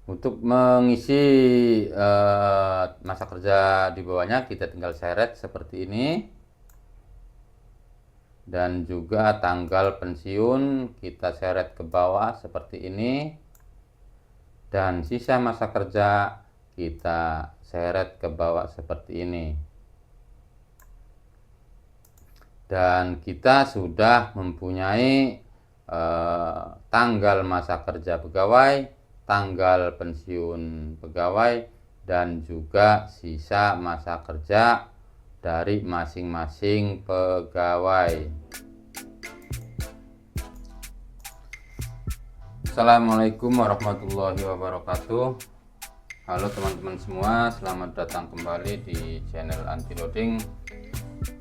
Untuk mengisi masa kerja di bawahnya, kita tinggal seret seperti ini. Dan juga tanggal pensiun kita seret ke bawah seperti ini. Dan sisa masa kerja kita seret ke bawah seperti ini. Dan kita sudah mempunyai tanggal masa kerja pegawai, tanggal pensiun pegawai, dan juga sisa masa kerja dari masing-masing pegawai. Assalamualaikum warahmatullahi wabarakatuh. Halo teman-teman semua, selamat datang kembali di channel Anti Loading.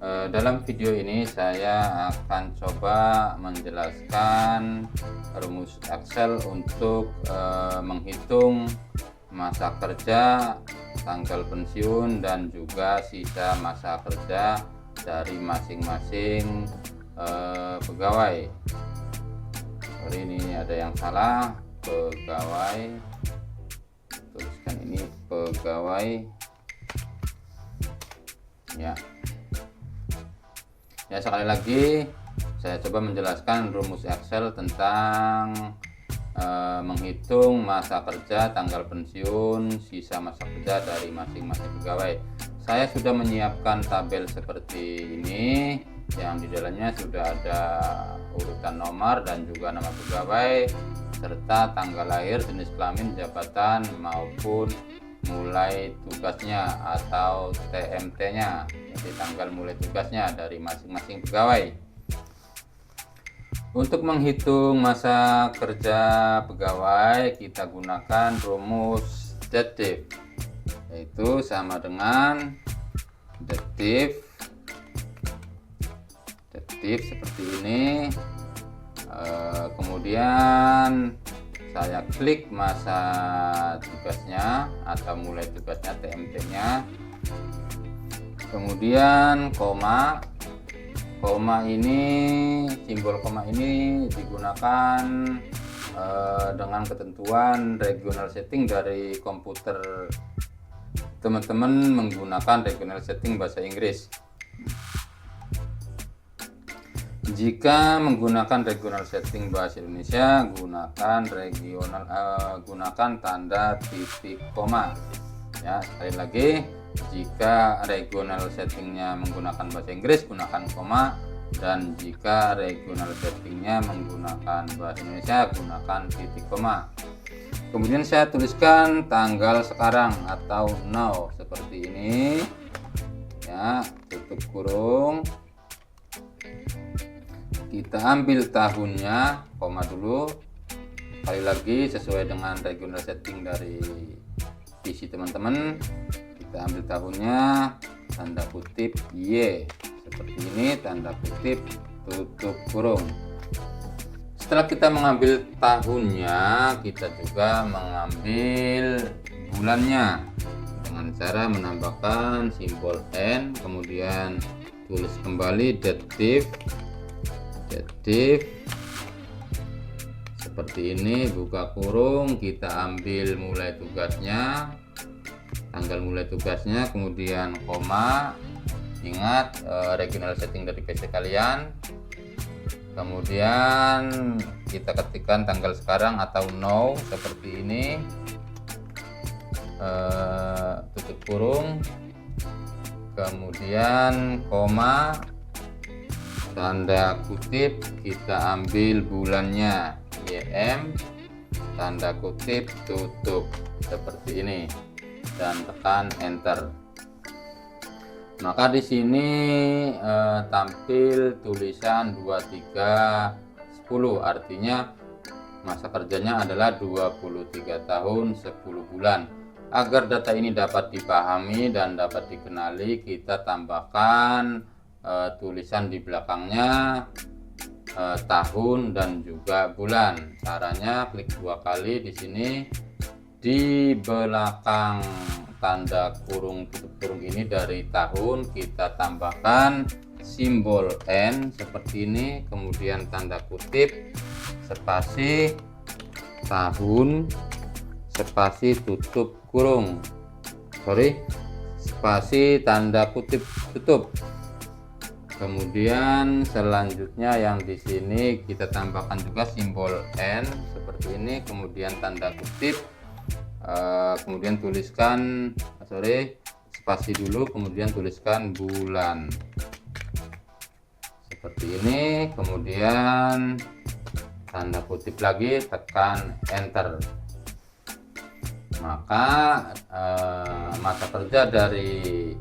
Dalam video ini saya akan coba menjelaskan rumus Excel untuk menghitung masa kerja, tanggal pensiun, dan juga sisa masa kerja dari masing-masing pegawai. Sorry, ini ada yang salah, pegawai, tuliskan ini pegawai ya. Sekali lagi saya coba menjelaskan rumus Excel tentang menghitung masa kerja, tanggal pensiun, sisa masa kerja dari masing-masing pegawai. Saya sudah menyiapkan tabel seperti ini yang di dalamnya sudah ada urutan nomor dan juga nama pegawai serta tanggal lahir, jenis kelamin, jabatan maupun mulai tugasnya atau TMT-nya, jadi tanggal mulai tugasnya dari masing-masing pegawai. Untuk menghitung masa kerja pegawai kita gunakan rumus detif, yaitu sama dengan detif seperti ini. Kemudian saya klik masa tugasnya atau mulai tugasnya, TMT-nya, kemudian koma ini, simbol koma ini digunakan dengan ketentuan regional setting dari komputer teman-teman menggunakan regional setting bahasa Inggris. Jika menggunakan regional setting bahasa Indonesia, gunakan tanda titik koma. Ya, sekali lagi, jika regional settingnya menggunakan bahasa Inggris, gunakan koma, dan jika regional settingnya menggunakan bahasa Indonesia, gunakan titik koma. Kemudian saya tuliskan tanggal sekarang atau now seperti ini. Ya, tutup kurung. Kita ambil tahunnya, koma dulu. Sekali lagi sesuai dengan regional setting dari PC teman-teman. Kita ambil tahunnya, tanda kutip Y seperti ini, tanda kutip tutup kurung. Setelah kita mengambil tahunnya, kita juga mengambil bulannya dengan cara menambahkan simbol N, kemudian tulis kembali detif seperti ini, buka kurung, kita ambil mulai tugasnya, tanggal mulai tugasnya, kemudian koma. Ingat regional setting dari PC kalian. Kemudian kita ketikkan tanggal sekarang atau now seperti ini, tutup kurung, kemudian koma, tanda kutip, kita ambil bulannya YM, tanda kutip tutup seperti ini, dan tekan enter. Maka di sini tampil tulisan 2310, artinya masa kerjanya adalah 23 tahun 10 bulan. Agar data ini dapat dipahami dan dapat dikenali, kita tambahkan tulisan di belakangnya tahun dan juga bulan. Caranya klik 2 kali di sini, di belakang tanda kurung tutup kurung ini dari tahun kita tambahkan simbol N seperti ini, kemudian tanda kutip spasi tahun spasi tutup kurung, spasi tanda kutip tutup. Kemudian selanjutnya yang di sini kita tambahkan juga simbol N seperti ini, kemudian tanda kutip, kemudian tuliskan spasi dulu, kemudian tuliskan bulan seperti ini, kemudian tanda kutip lagi, tekan enter. Maka masa kerja dari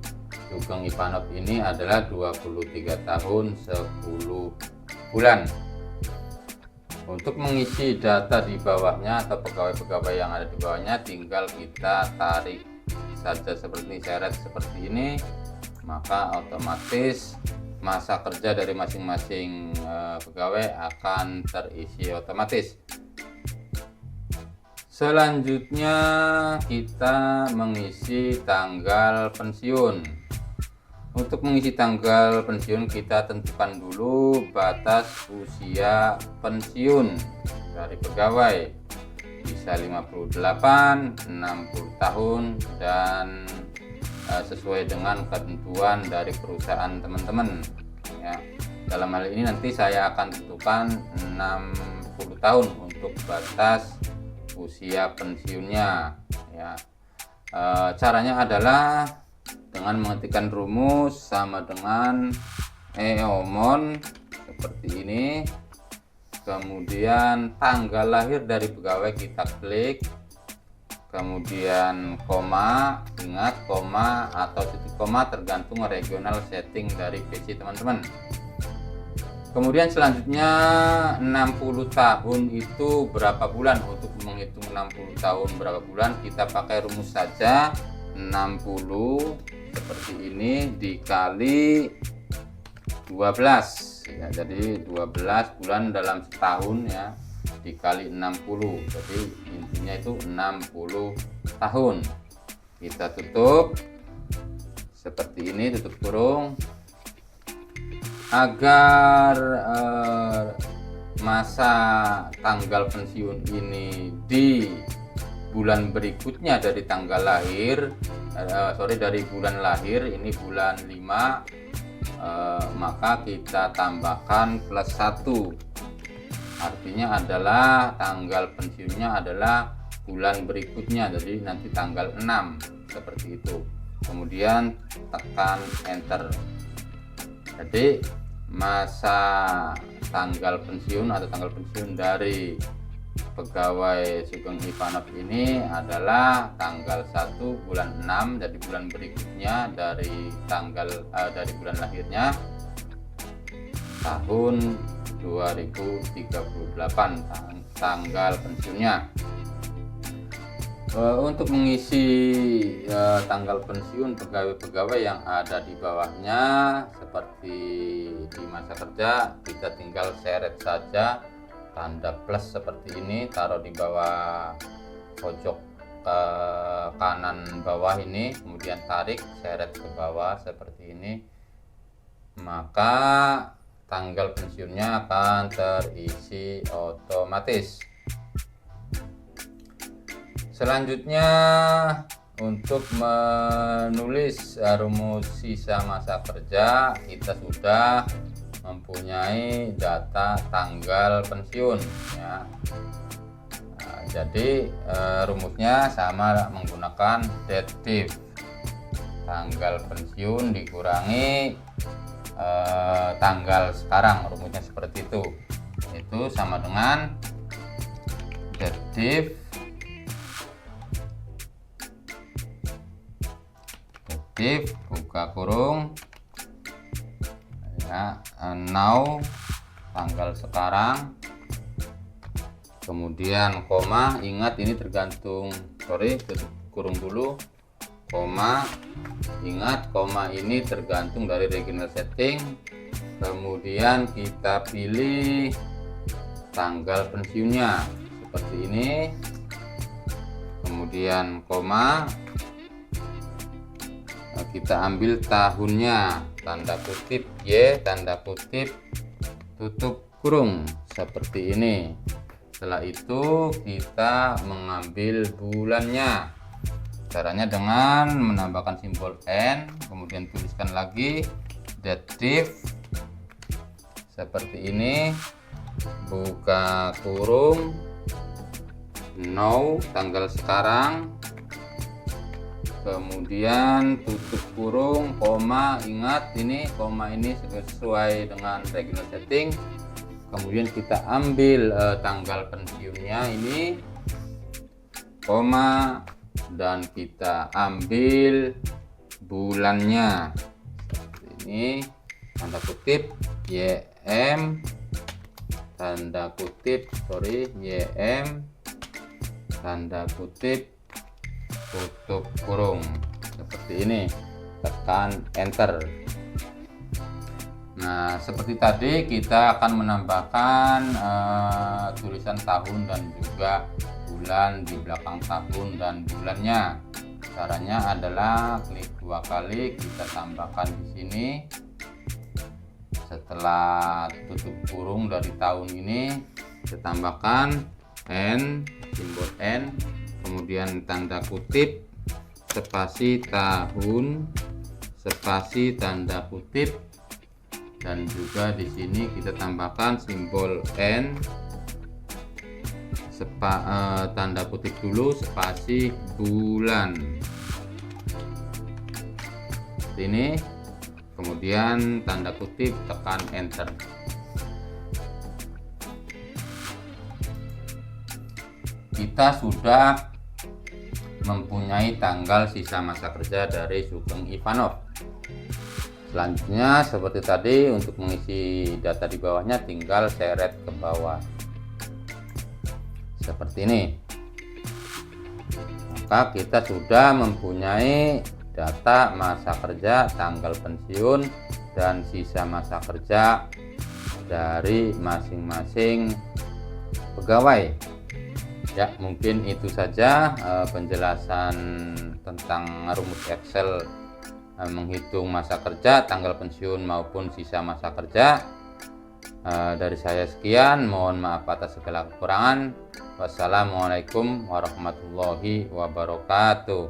Sugeng Ivanov ini adalah 23 tahun 10 bulan. Untuk mengisi data di bawahnya atau pegawai-pegawai yang ada di bawahnya, tinggal kita tarik saja seperti seret seperti ini, maka otomatis masa kerja dari masing-masing pegawai akan terisi otomatis. Selanjutnya kita mengisi tanggal pensiun. Untuk mengisi tanggal pensiun kita tentukan dulu batas usia pensiun dari pegawai, bisa 58, 60 tahun, dan sesuai dengan ketentuan dari perusahaan teman-teman ya. Dalam hal ini nanti saya akan tentukan 60 tahun untuk batas usia pensiunnya ya. Caranya adalah dengan mengetikkan rumus sama dengan EOMON seperti ini, kemudian tanggal lahir dari pegawai kita klik, kemudian koma, ingat koma atau titik koma tergantung regional setting dari PC teman-teman. Kemudian selanjutnya 60 tahun itu berapa bulan. Untuk menghitung 60 tahun berapa bulan, kita pakai rumus saja, 60 seperti ini dikali 12 ya, jadi 12 bulan dalam setahun ya, dikali 60, jadi intinya itu 60 tahun. Kita tutup seperti ini, tutup kurung. Agar masa tanggal pensiun ini di bulan berikutnya dari tanggal lahir, dari bulan lahir, ini bulan 5, maka kita tambahkan plus 1, artinya adalah tanggal pensiunnya adalah bulan berikutnya, jadi nanti tanggal 6 seperti itu. Kemudian tekan enter. Jadi masa tanggal pensiun atau tanggal pensiun dari pegawai Sugeng Ivanov ini adalah tanggal 1 bulan 6, jadi bulan berikutnya dari tanggal dari bulan lahirnya tahun 2038 tanggal pensiunnya. Untuk mengisi tanggal pensiun pegawai-pegawai yang ada di bawahnya seperti di masa kerja, kita tinggal seret saja tanda plus seperti ini, taruh di bawah pojok kanan bawah ini, kemudian tarik seret ke bawah seperti ini, maka tanggal pensiunnya akan terisi otomatis. Selanjutnya untuk menulis rumus sisa masa kerja, kita sudah mempunyai data tanggal pensiun ya. Jadi rumusnya sama menggunakan dative, tanggal pensiun dikurangi tanggal sekarang, rumusnya seperti itu sama dengan dative buka kurung ya, now tanggal sekarang, kemudian koma, ingat ini tergantung, tutup kurung dulu, koma, ingat koma ini tergantung dari regional setting, kemudian kita pilih tanggal pensiunnya seperti ini, kemudian koma, kita ambil tahunnya, tanda kutip Y, tanda kutip tutup kurung seperti ini. Setelah itu kita mengambil bulannya. Caranya dengan menambahkan simbol N, kemudian tuliskan lagi dative seperti ini, buka kurung, now tanggal sekarang, kemudian tutup kurung, koma. Ingat ini koma ini sesuai dengan regular setting. Kemudian kita ambil tanggal pensiunnya ini, koma, dan kita ambil bulannya seperti ini, tanda kutip YM, tanda kutip YM, tanda kutip tutup kurung seperti ini, tekan enter. Nah, seperti tadi kita akan menambahkan tulisan tahun dan juga bulan di belakang tahun dan bulannya. Caranya adalah klik 2 kali, kita tambahkan di sini. Setelah tutup kurung dari tahun ini, kita tambahkan N, simbol N, kemudian tanda kutip, spasi tahun, spasi tanda kutip, dan juga di sini kita tambahkan simbol N, tanda kutip dulu, spasi bulan ini, kemudian tanda kutip, tekan enter. Kita sudah mempunyai tanggal sisa masa kerja dari Sugeng Ivanov. Selanjutnya seperti tadi, untuk mengisi data di bawahnya tinggal seret ke bawah seperti ini. Maka kita sudah mempunyai data masa kerja, tanggal pensiun, dan sisa masa kerja dari masing-masing pegawai. Ya, mungkin itu saja penjelasan tentang rumus Excel menghitung masa kerja, tanggal pensiun maupun sisa masa kerja. Dari saya sekian, mohon maaf atas segala kekurangan. Wassalamualaikum warahmatullahi wabarakatuh.